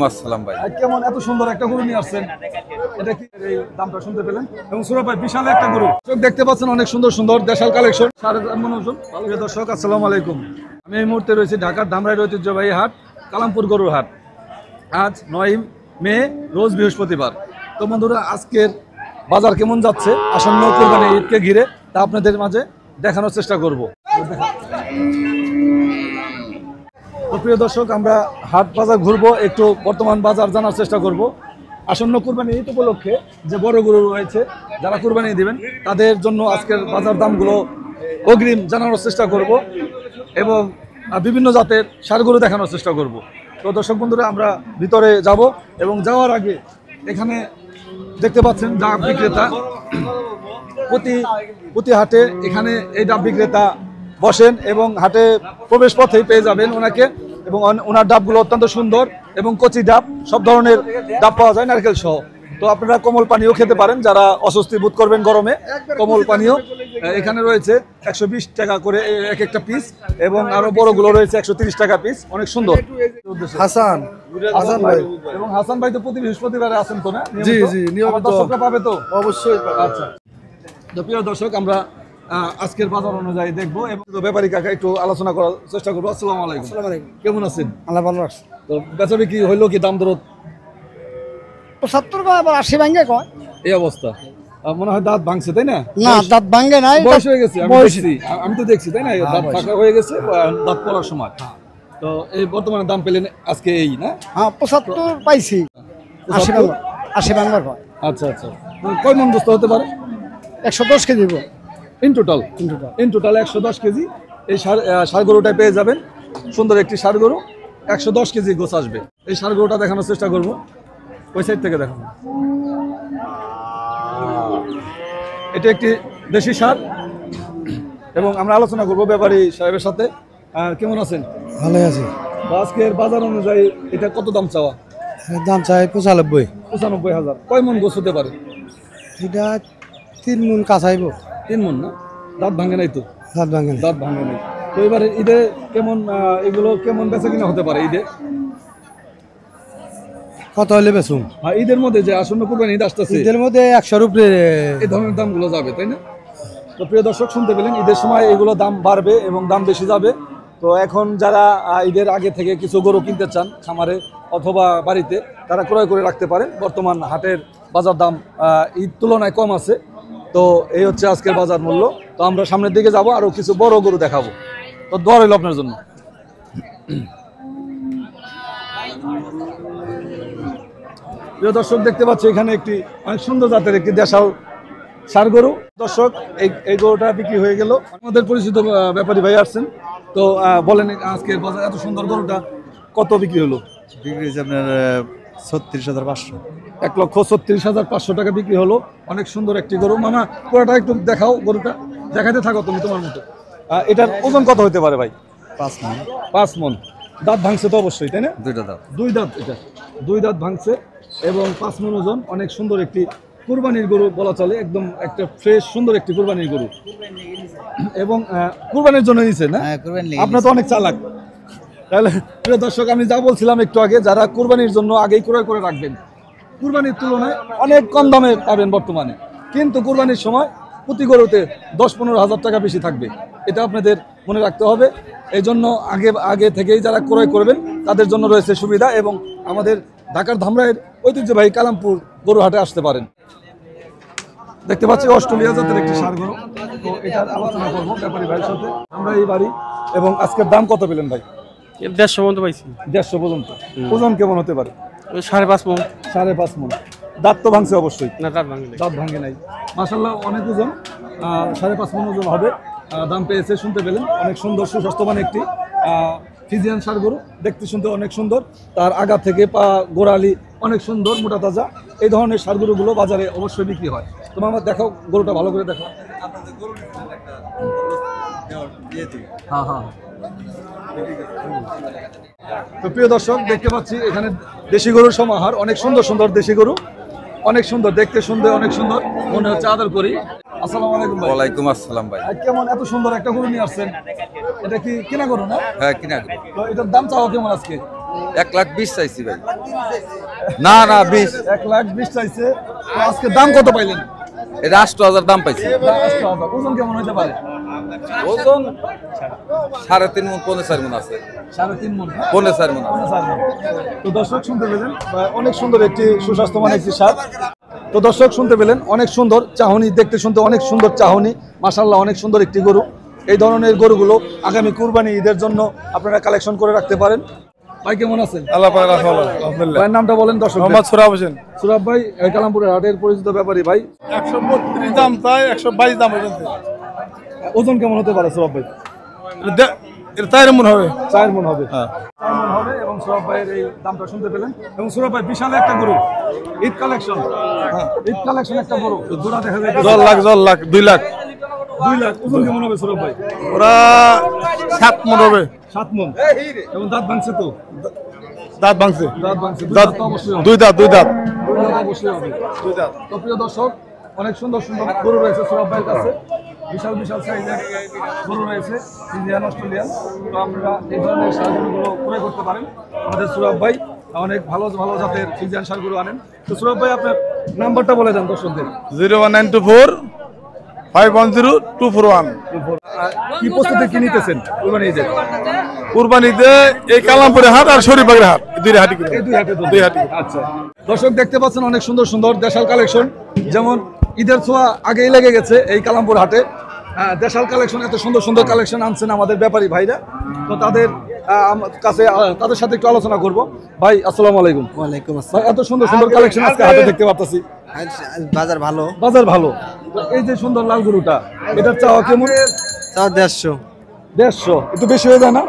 আসসালাম ভাই। কেমন এত সুন্দর একটা গরু নিয়ে আসছেন? এটা কি এই দামটা শুনতে পেলেন? এবং সুরভ ভাই বিশাল একটা গরু চোখ দেখতে পাচ্ছেন, অনেক সুন্দর সুন্দর দেশাল কালেকশন। প্রিয় দর্শক আসসালামু আলাইকুম। আমি এই মুহূর্তে রয়েছি ঢাকার ধামরাইয়ের ঐতিহ্যবাহী হাট কালামপুর গরুর হাট। আজ 9 মে রোজ বৃহস্পতিবার। তো বন্ধুরা, আজকের বাজার কেমন যাচ্ছে আসন্ন কোরবানি ঈদকে ঘিরে তা আপনাদের মাঝে দেখানোর চেষ্টা করব। তো প্রিয় দর্শক, আমরা হাট বাজার ঘুরবো, একটু বর্তমান বাজার জানার চেষ্টা করব। আসন্ন কুরবানি ঈদ উপলক্ষে যে বড় গরু রয়েছে, যারা কুরবানি দিবেন তাদের জন্য আজকের বাজার দামগুলো অগ্রিম জানানোর চেষ্টা করব এবং বিভিন্ন জাতের ষাঁড় গরু দেখানোর চেষ্টা করব। তো দর্শক বন্ধুরা, আমরা ভিতরে যাব এবং যাওয়ার আগে এখানে দেখতে পাচ্ছেন ডাব বিক্রেতা। প্রতি হাটে এখানে এই ডাব বিক্রেতা বসেন এবং হাটে প্রবেশ পথেই পেয়ে যাবেন ওনাকে। এবং ওনার ডাবগুলো অত্যন্ত সুন্দর এবং কচি ডাব, সব ধরনের ডাব পাওয়া যায় নারকেল সহ। তো আপনারা কোমল পানীয় খেতে পারেন, যারা অস্বস্তি বোধ করবেন গরমে। কোমল পানীয় এখানে রয়েছে 120 টাকা করে এক একটা পিস, এবং আরো বড়গুলো রয়েছে 130 টাকা পিস। অনেক সুন্দর। হাসান ভাই। এবং হাসান ভাই তো প্রতি বৃহস্পতিবারে আসেন তো না? জি জি, নিয়মিত। দর্শকরা পাবে তো অবশ্যই। আচ্ছা, তো প্রিয় দর্শক, আমরা আজকের বাজার অনুযায়ী দেখবো এবং ব্যাপারী কাকা একটু আলোচনা করার চেষ্টা করবো। আসসালামু আলাইকুম। কেমন আছেন? আল্লাহ ভালো রাখছে। তো বেচা বিক্রি হইলো কি? দাম দর 75 বা আবার 80 ভাঙে কয় এই অবস্থা? মনে হয় দাঁত ভাঙছে, তাই না? না, দাঁত ভাঙে নাই, বয়স হয়ে গেছে। আমি তো দেখছি, তাই না? দাঁত ফাঁকা হয়ে গেছে দাঁত পড়ার সময়। তো এই বর্তমানে দাম পেলেন আজকে এই না? হ্যাঁ, 75 পাইছি। 80 ভাঙবার কয়। আচ্ছা আচ্ছা, কয় মন বস্তু হতে পারে? 110 কেজি দিব ইন টোটাল 110 কেজি এই ষাঁড় গরুটায় পেয়ে যাবেন। সুন্দর একটি ষাঁড় গরু, 110 কেজি গোছ আসবে। এই ষাঁড় গরুটা দেখানোর চেষ্টা করবো। ওই সাইড থেকে দেখানো। এটা একটি দেশি ষাঁড় এবং আমরা আলোচনা করবো ব্যাপারী সাহেবের সাথে। কেমন আছেন? ভালোই আছে। আজকের বাজার অনুযায়ী এটা কত দাম চাওয়া? দাম চাই 95,000। কয় মন গোছ হতে পারে? এটা 3 মন কাছাইব। 3 মন না? দাঁত ভাঙে নাই তো? দাঁত ভাঙে দাঁত ভাঙে নাই। তো এবারে ঈদে কেমন এগুলো কেমন বেচা কিনা হতে পারে ঈদে? কত হলে বেচুম? ঈদের মধ্যে যে আসন্ন কুরবানি ঈদ আসতেছে, ঈদের মধ্যে 100 উপরে এই ধরনের দামগুলো যাবে, তাই না? তো প্রিয় দর্শক, শুনতে পেলেন, ঈদের সময় এগুলো দাম বাড়বে এবং দাম বেশি যাবে। তো এখন যারা ঈদের আগে থেকে কিছু গরু কিনতে চান খামারে অথবা বাড়িতে, তারা ক্রয় করে রাখতে পারেন। বর্তমান হাটের বাজার দাম ঈদ তুলনায় কম আছে। তো এই হচ্ছে আজকের বাজার মূল্য। তো আমরা সামনের দিকে যাব, আরো কিছু বড় গরু দেখাবো। তো দোয়া রইল আপনার জন্য। প্রিয় দর্শক, দেখতে পাচ্ছি এখানে একটি অনেক সুন্দর জাতের একটি দেশাল ষাঁড় গরু। দর্শক, এই গরুটা বিক্রি হয়ে গেল। আমাদের পরিচিত ব্যাপারী ভাই আসছেন। তো বলেন, আজকের বাজার এত সুন্দর গরুটা কত বিক্রি হলো? বিক্রি হয়েছে আপনার 36,500। 1,36,500 টাকা বিক্রি হলো। অনেক সুন্দর একটি গরু। মামা, পুরোটা একটু দেখাও, গরুটা দেখাতে থাকো তুমি তোমার মতো। এটার ওজন কত হতে পারে ভাই? 5 মণ। 5 মণ। দাঁত ভাঙছে তো অবশ্যই, তাই না? দুইটা দাঁত। দুই দাঁত। এটা 2 দাঁত ভাঙছে এবং 5 মণ ওজন। অনেক সুন্দর একটি কুরবানির গরু বলা চলে, একদম একটা ফ্রেশ সুন্দর একটি কুরবানির গরু। এবং কুরবানির জন্য নিছে না? আপনার তো অনেক চালাক। তাহলে প্রিয় দর্শক, আমি যা বলছিলাম একটু আগে, যারা কুরবানির জন্য আগেই ক্রয় করে রাখবেন, কুরবানির তুলনায় অনেক কম দামে পাবেন বর্তমানে। কিন্তু কুরবানির সময় প্রতি গরুতে 10-15 হাজার টাকা বেশি থাকবে। এটা আপনাদের মনে রাখতে হবে। এই জন্য আগে থেকেই যারা ক্রয় করবেন তাদের জন্য রয়েছে সুবিধা। এবং আমাদের ঢাকার ধামরাইয়ের ঐতিহ্যবাহী কালামপুর গরু হাটে আসতে পারেন। দেখতে পাচ্ছি অস্ট্রেলিয়া জাতের একটি ষাঁড় গরু। তো এটার আলোচনা করবো ব্যাপারী ভাইয়ের সাথে। আমরা এই বাড়ি এবং আজকের দাম কত পেলেন ভাই? 150 পর্যন্ত পাইছি। 150 পর্যন্ত। ওজন কেমন হতে পারে? 5.5 মণ। 5.5 মণ। দাঁত তো ভাঙছে অবশ্যই? না, দাঁত ভাঙে নাই। মাশাআল্লাহ, অনেক ওজন। 5.5 মণ ওজন হবে। দাম পেয়েছে, শুনতে পেলেন। অনেক সুন্দর সুস্বাস্থ্যবান একটি ফিজিয়ান ষাঁড় গরু। দেখতে শুনতে অনেক সুন্দর। তার আগা থেকে পা গোড়ালি অনেক সুন্দর, মোটা তাজা। এই ধরনের ষাঁড় গরুগুলো বাজারে অবশ্যই বিক্রি হয়। তোমার আমার দেখাও, গরুটা ভালো করে দেখাও। হ্যাঁ হ্যাঁ। তো প্রিয় দর্শক, দেখতে পাচ্ছি এখানে দেশি গরুর সমাহার। অনেক সুন্দর সুন্দর দেশি গরু, অনেক সুন্দর দেখতে, সুন্দর অনেক সুন্দর, মনে হচ্ছে আদর করি। আসসালামু আলাইকুম ভাই। ওয়ালাইকুম আসসালাম ভাই। কেমন এত সুন্দর একটা গরু নিয়ে আসছেন? এটা কি কেনা গরু না? হ্যাঁ, কিনা। তো এটার দাম চাওয়া কেমন আজকে? 1,20,000 চাইছি ভাই। না না 20। 1,20,000 চাইছে। তো আজকে দাম কত পাইলেন? এটা 8,000 দাম পাইছি। 8,000। ওজন কেমন হতে পারে? ওজন 3.5 মণ 4.5 মণ আছে। 3.5 মণ। 4.5 মণ আছে। 4.5 মণ। তো দর্শক শুনতে পেলেন অনেক সুন্দর একটি সুস্বাস্থ্যবান একটি সার। তো দর্শক শুনতে পেলেন অনেক সুন্দর চাহনি, দেখতে শুনতে অনেক সুন্দর চাহনি, মাশাআল্লাহ অনেক সুন্দর একটি গরু। এই ধরনের গরুগুলো আগামী কুরবানি ঈদের জন্য আপনারা কালেকশন করে রাখতে পারেন। ভাই কেমন আছেন? আল্লাহ পাক রাখা ভালো, আলহামদুলিল্লাহ। ভাইয়ের নামটা বলেন দর্শক। মোহাম্মদ সুরাব হোসেন। সুরাব ভাই কালামপুরের হাটের পরিচিত ব্যাপারী ভাই। 132 দাম তাই 122 দাম হয়েছে। ওজন কেমন হতে পারে সুরাব ভাই? এটা 4 মণ হবে। 4 মণ হবে। 4 মণ হবে এবং সুরাব ভাইয়ের এই দামটা শুনতে পেলেন। এবং সুরাব ভাই বিশাল একটা গরু, ঈদ কালেকশন। ঈদ কালেকশন একটা গরু, জোড়া দেখা যায় 10 লাখ 2 লাখ। 2 লাখ। ওজন কেমন হবে সুরাব ভাই? ওরা 7 মণ হবে। 7 মণ। এবং দাঁত ভাঙছে তো? দাঁত ভাঙছে। দাঁত ভাঙছে। দাঁত তো অবশ্যই হবে। 2 দাঁত। 2 দাঁত অবশ্যই হবে। 2 দাঁত। তো প্রিয় দর্শক অনেক সুন্দর সুন্দর গরু রয়েছে সুরাব ভাইয়ের কাছে। বিশাল বিশাল সাইজের গরু রয়েছে, ইন্ডিয়ান, অস্ট্রেলিয়ান। তো আপনারা এই ধরনের সারগুলো ক্রয় করতে পারেন। আমাদের সুরাব ভাই অনেক ভালো ভালো জাতের ইন্ডিয়ান সারগুলো আনেন। তো সুরাব ভাই আপনার নাম্বারটা বলে দেন দর্শকদের। 01924 510 241। কি প্রস্তুতি কি নিতেছেন কুরবানি ঈদের? কুরবানিতে এই কালামপুরের হাট আর শরীফবাগের হাট, এই দুই হাটই করে। এই দুই হাটে দুই হাটই। আচ্ছা দর্শক দেখতে পাচ্ছেন অনেক সুন্দর সুন্দর দেশাল কালেকশন। যেমন ঈদের ছোঁয়া আগেই লেগে গেছে এই কালামপুর হাটে। দেশাল কালেকশন, এত সুন্দর সুন্দর কালেকশন আনছেন আমাদের ব্যাপারী ভাইরা। তো তাদের কাছে তাদের সাথে একটু আলোচনা করব। ভাই আসসালামু আলাইকুম। ওয়ালাইকুম আসসালাম। ভাই এত সুন্দর সুন্দর কালেকশন আজকে হাটে দেখতে পাচ্ছি। বাজার ভালো। বাজার ভালো। তো এই যে সুন্দর লাল গরুটা, এটার চাওয়া কেমন? তাও 150। 150 একটু বেশি হয়ে যায় না?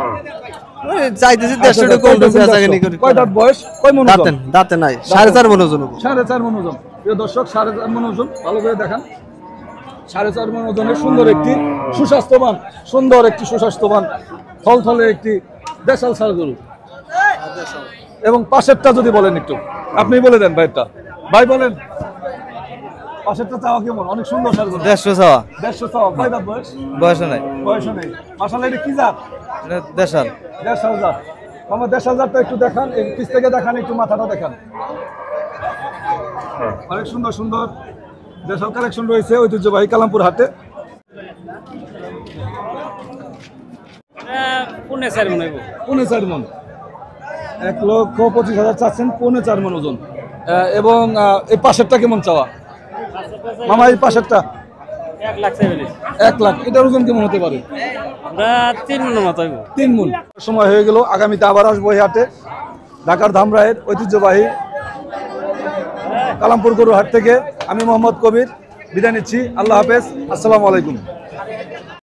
চাইতেছি 150 টাকা কম বেচা কেনি করি। কয় দাঁত বয়স, কয় মণ ওজন? দাঁতে নাই, 4.5 মণ ওজন। 4.5 মণ ওজন। প্রিয় দর্শক 4.5 মণ ওজন, ভালো করে দেখান। 4.5 মণ ওজনের সুন্দর একটি সুস্বাস্থ্যবান, সুন্দর একটি সুস্বাস্থ্যবান থলথলে একটি দেশাল ষাঁড় গরু। এবং পাশেরটা যদি বলেন একটু, আপনি বলে দেন ভাইটা। ভাই বলেন পাশেরটা চাওয়া কেমন? অনেক সুন্দর ষাঁড় গরু। 150 চাওয়া। 150 চাওয়া। কয় দাঁত বয়স? বয়স নাই। বয়সও নেই। মাশাআল্লাহ, এটা কি জাত? দেশাল। দেশাল জাত। আমার দেশাল জাতটা একটু দেখান, এই পিছ থেকে দেখান, একটু মাথাটা দেখান। অনেক সুন্দর সুন্দর দেশাল কালেকশন রয়েছে ঐতিহ্যবাহী কালামপুর হাটে। 4.5 মণ হইব। 4.5 মণ। 1,25,000 চাচ্ছেন, 4.5 মণ ওজন। এবং এই পাশেরটা কেমন চাওয়া মামা? এই পাশেরটা 1 লাখ চাইবেন। 1 লাখ। এটার ওজন কেমন হতে পারে? 3 মণ মতো হইব। 3 মণ। সময় হয়ে গেল, আগামীতে আবার আসবো এই হাটে। ঢাকার ধামরায়ের ঐতিহ্যবাহী কালামপুর গরু হাট থেকে আমি মোহাম্মদ কবির বিদায় নিচ্ছি। আল্লাহ হাফেজ, আসসালামু আলাইকুম।